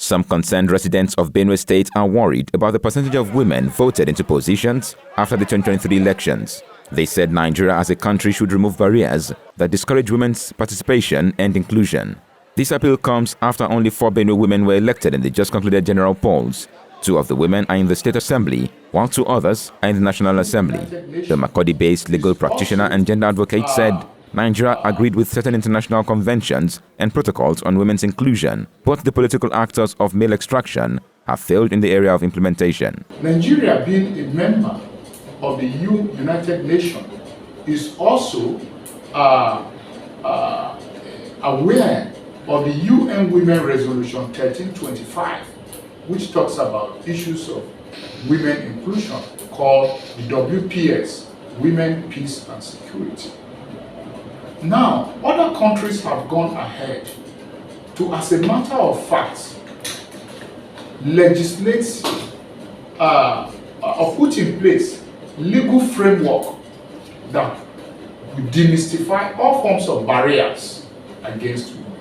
Some concerned residents of Benue State are worried about the percentage of women voted into positions after the 2023 elections. They said Nigeria as a country should remove barriers that discourage women's participation and inclusion. This appeal comes after only 4 Benue women were elected in the just concluded general polls. 2 of the women are in the State Assembly, while 2 others are in the National Assembly. The Makurdi-based legal practitioner and gender advocate said Nigeria agreed with certain international conventions and protocols on women's inclusion, but the political actors of male extraction have failed in the area of implementation. Nigeria, being a member of the United Nations, is also aware of the UN Women Resolution 1325, which talks about issues of women inclusion, called the WPS, Women, Peace and Security. Now, other countries have gone ahead to, as a matter of fact, legislate or put in place legal framework that will demystify all forms of barriers against women.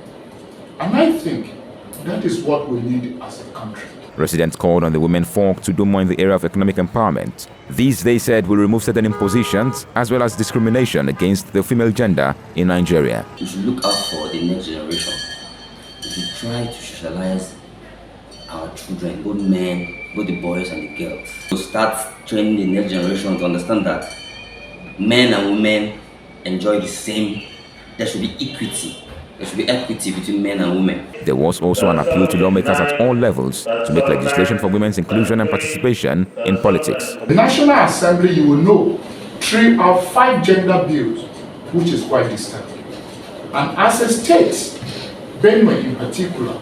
And I think that is what we need as a country. Residents called on the women folk to do more in the area of economic empowerment. These, they said, will remove certain impositions as well as discrimination against the female gender in Nigeria. We should look out for the next generation. We should try to socialize our children, both men, both the boys and the girls. To start training the next generation to understand that men and women enjoy the same. There should be equity. There should be equity between men and women. There was also an appeal to lawmakers at all levels to make legislation for women's inclusion and participation in politics. The National Assembly, you will know, 3 out of 5 gender bills, which is quite disturbing. And as a state, Benue in particular,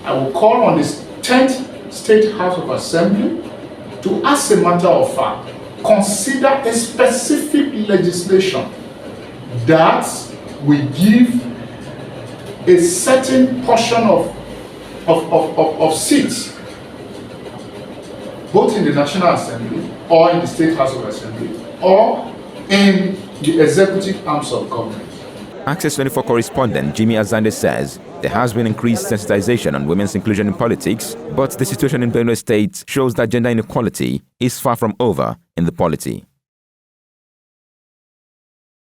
I will call on the 10th State House of Assembly to, as a matter of fact, consider a specific legislation that will give a certain portion of seats, both in the National Assembly or in the State House of Assembly or in the executive arms of government. Access 24 correspondent Jimmy Azande says there has been increased sensitization on women's inclusion in politics, but the situation in Benue State shows that gender inequality is far from over in the polity.